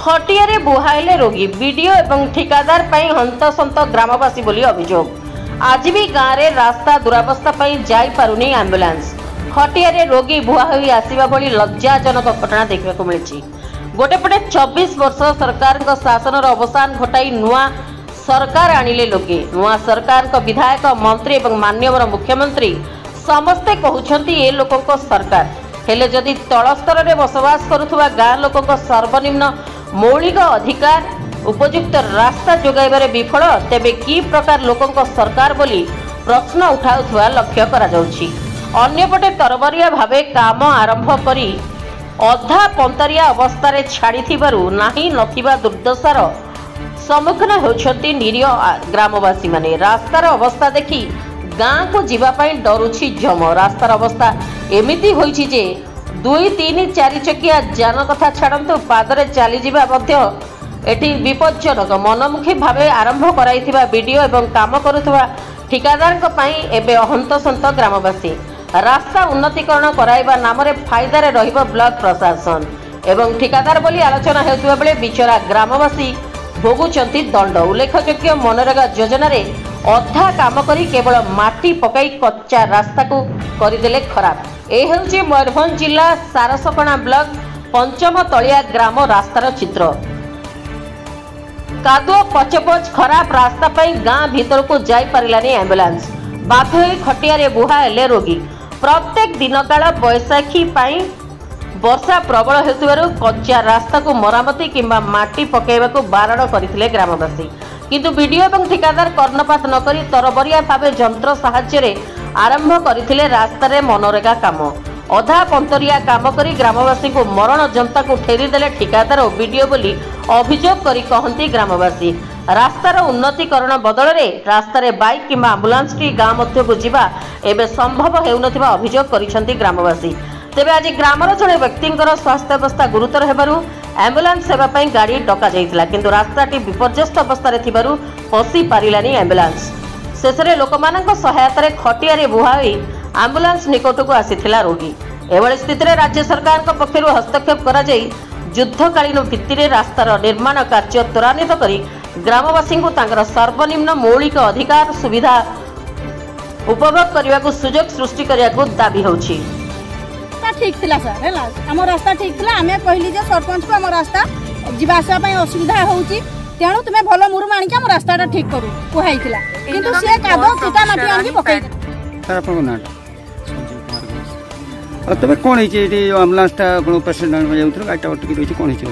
खटिया बुहाइले रोगी बीडीओ एवं ठिकादार हंतसंत ग्रामवासी बोली अभियोग। आज भी गाँव में रास्ता दुरावस्था जाई पारुनी आंबुलांस। खटिया रोगी बुहा होई आसिबा भली लज्जाजनक घटना देखा मिली। गोटेपटे 24 वर्ष सरकार शासन अवसान घटाई नुआ सरकार आनिले लोके। नुआ सरकार विधायक मंत्री और माननीय मुख्यमंत्री समस्ते कहउछंती ए लोकक सरकार हेले जदि तल स्तर में बसवास करुवा गाँ लोक सर्वनिम्न मौलिक अधिकार उपयुक्त रास्ता जोगाइबारे विफल तेबे की प्रकार लोकक सरकार बोली प्रश्न उठाउथुवा लक्ष्य करा जाउछि। अन्यपटे तरबरिया भावे काम आरंभ करी अधा पंतरिया अवस्था रे छाड़िथिबारु नाही नथिबा दुर्दशार सम्मुखीन होउछंती निरीह ग्रामवासी माने। रास्तार अवस्था देखि गाँ को जीवापाई डरुछि जम। रास्तार अवस्था एमिति होइछि जे 2, 3, 4 चकिया जान कथा छाड़ंतु पादरे चली जिबा मध्य एठी विपज्जनक। मनमुखी भावे आरंभ कराइथिबा वीडियो एवं काम करुथबा ठिकादारक पई एबे हंतसंत ग्रामवासी। रास्ता उन्नतीकरण कराइबा नाम रे फायदा रे रहिबो ब्लॉक प्रशासन एवं ठिकादार बोली आलोचना हेउथबा बेले बिचरा ग्रामवासी भोगुचंती दंड। उल्लेखयोग्य मनरेगा योजना रे अधा काम करी केवल माटी पकाई कच्चा रास्ता को करदेले खराब। ए हेउची मयूरभंज जिला सारसकणा ब्लॉक पंचम तलिया ग्राम रास्तार चित्र। कादुओ पचपच खराब रास्ता पाई गाँ भीतर को जाई पारिलानी एम्बुलेंस। बाध्य होई खटिया बुहा हेले रोगी। प्रत्येक दिन काल बैशाखी पाई वर्षा प्रबल हेतुवारु कच्चा रास्ता को मरामती किंबा माटी पकाइबाकू बारण करथिले ग्रामवासी। किंतु वीडियो एवं ठिकादार कर्णपात न करी तरबरिया भावे जंत्र साहाय्य आरंभ करथिले रास्ता रे मनरेगा काम। अधा पंतरिया काम करी ग्रामवासी को मरण जनता को ठेरी देले ठिकादार और वीडियो बोली अभियोग करी कहंती ग्रामवासी। रास्तार उन्नतीकरण बदल रे रास्ता रे बाइक किंबा आंबुलांस टी गाँ मध्य को जीवा एबे संभव हेउनथिबा अभियोग करिसंती ग्रामवासी। तेबे आज ग्रामर जड़े व्यक्ति स्वास्थ्य अवस्था गुरुतर हेबारु एम्बुलेंस सेवा पई गाड़ी डका जाइतिला किंतु रास्ताटी विपर्यस्त अवस्था रे थिबारु पसी पारिलानी एम्बुलेंस। शेषरे लोकमानक सहायता रे खटिया रे बुहा होई एम्बुलेंस निकट को आसीथिला रोगी। एवं स्थिति रे राज्य सरकार पक्षरु हस्तक्षेप करा जाई युद्धकालीन भित्तिरे रास्तार निर्माण कार्य त्वरान्वित करी ग्रामवासी को तांकर सर्वनिम्न मौलिक अधिकार सुविधा उपभोग करने को सुजोग सृष्टि करने को दाबी होछि। ठीक थिला सर हैला हम रास्ता ठीक थिला। हमें कहली जे सरपंच को हम रास्ता जीवा आसा पई असुविधा होउची तेणु तुमे भलो मुरुम आनी के हम रास्ताटा ठीक करू कहैतिला किंतु से कादो चिटा माटी आनी पकई सर आपन नाट तबे कोन हिची एटी एम्बुलेंस ता कोन पेशेंट में जाउथर गाटा अटकी रहिची कोन हिची तो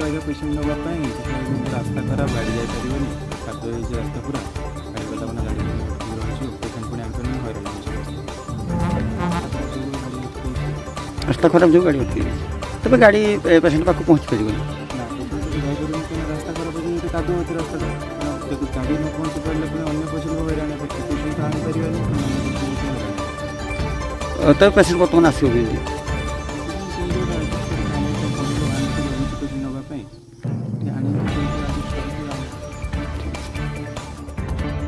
आगे पेशेंट नबा पई रास्ता खराब गाड़ी जाय परिबनी कादो हिची रास्ता पूरा गाड़ी वाला बना गाड़ी रहिछु पेशेंट पुनी आके नहीं होय रास्ता खराब जो गाड़ी अटकी तबे गाड़ी पेशेंट पाक पहुंच परिबनी रास्ता खराब हो कादो होती रास्ता देखो गाड़ी न पहुंच पारले पुनी अन्य पेशेंट को हैरान पे पेशेंट आन परिबनी तब पेशेंट बर्तमान आसी होबे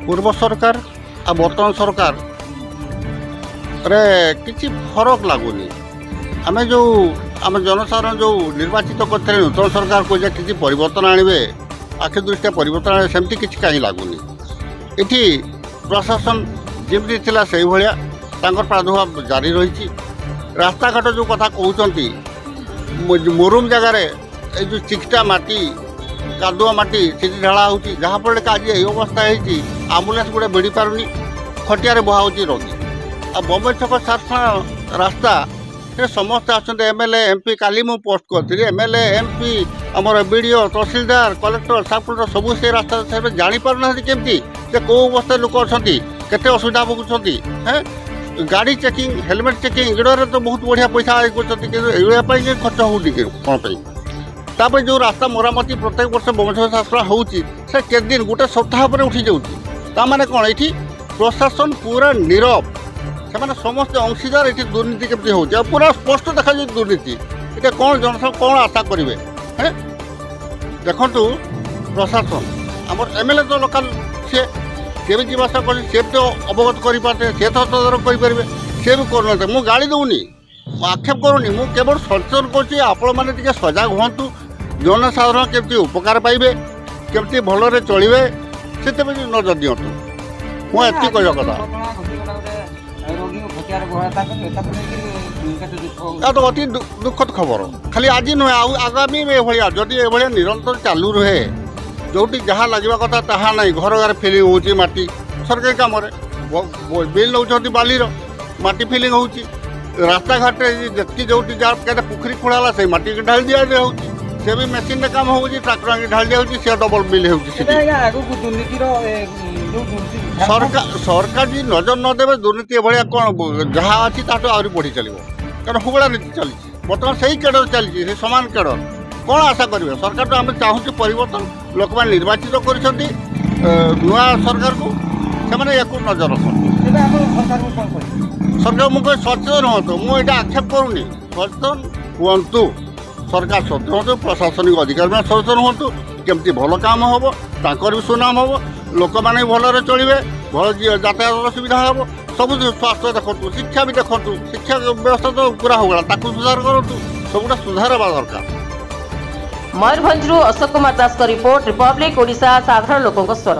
पूर्व सरकार आ वर्तमान सरकार रे किसी फरक लगुनि। आम जो आम जनसाधारण जो निर्वाचित करते नूतन सरकार को किसी परिवर्तन आणवे आखि दृष्टिया परिवर्तन आने सेमती किसी कहीं लगुनि। इठी प्रशासन जमी थिला से भाया प्रादुर्भाव जारी रही। रास्ता घाट जो कथा कहते मुरुम जगार जो चिकटा माटी कादुआ माटी सीधी ढाला हो जहाँफल आज ये अवस्था है आम्बुलांस गुड़े मिल पारुनी खटिया बुहा हो रोगी। आ बम्बई छक सारसा रास्ता समस्ते आसते एमएलए एमपी काली मु पोस्ट करी एमएलए एमपी आमर बीडीओ तहसीलदार कलेक्टर सब कलेक्टर सब से रास्ता से जापर ना केमती से कौ अवस्था लोक अच्छा केते असुविधा भोगुंट हैं गाड़ी चेकिंग हेलमेट चेकिंग एगुड़ा तो बहुत बढ़िया पैसा आय कर खर्च होनी कौन तापर जो रास्ता मरामती प्रत्येक वर्ष बम्बई शासन होती से केते दिन गोटे सप्ताह पर उठी जाऊँगी माने कौन ये प्रशासन पूरा नीरव से समस्त अंशीदार ये दुर्नीति केमती हो पूरा स्पष्ट देखा जाए दुर्नीति ये कौन जनता कौन आशा करेंगे हैं देखु प्रशासन आम एमएलए तो लोकाल सी भी जीवासा कर सी तो अवगत करते सी तो तदारक करेंगे सी भी करना मुझे गाड़ी दूनी आक्षेप करूनी मुझे केवल सचेतन कर आपण मैंने सजग हूँ जनसाधारण केमती उपकार पाइबे केमती भलरे चलिबे सेते नजर दियंतु मु एति कहया कथा तो अति दुखद खबर खाली आज नुहे आगामी एभलिया जदि एभलिया निरंतर चालू रहे जोटी जहाँ लगे कथा ताहा नहीं घर घर फिलिंग होची माटी सरकारी काम बिल नौकरी बाली माटी फिलिंग होची रास्ता घाट जी जो पुखरी खोला से माटी ढाल दिया जाऊँगी से भी मेसीन काम होगी ट्राक्टर ढाल दिया सी डबल बिल सरकार जी नजर नदेवे दुर्नीति भाया कौन जहाँ अच्छी आहरी बढ़ी चलो कारण हुबड़ा नीति चली बर्तमान से ही केडर चली समान केडर कौन आशा करेंगे सरकार तो आम चाहूँ परिवर्तन लोक मैंने निर्वाचित कर नुआ सरकार को से नजर रखते सरकार मुझे सचेतन हूँ मुझे आक्षेप करूनी सचेतन हूँ सरकार सचेतन हूँ प्रशासनिक अधिकारी में सचेतन हूँ केमती भल काम हम ताकर भी सुनाम हम लोक मैंने भलरे चलिए भल यातायात सुविधा हम सब स्वास्थ्य देखु शिक्षा भी देखु शिक्षा व्यवस्था तो पूरा होगा ताकू सुधार करूँ सबुटा सुधार हवा दरकार। मयूरभंजरू अशोक कुमार दास रिपोर्ट रिपब्लिक ओडिशा साधारण लोकों स्वर।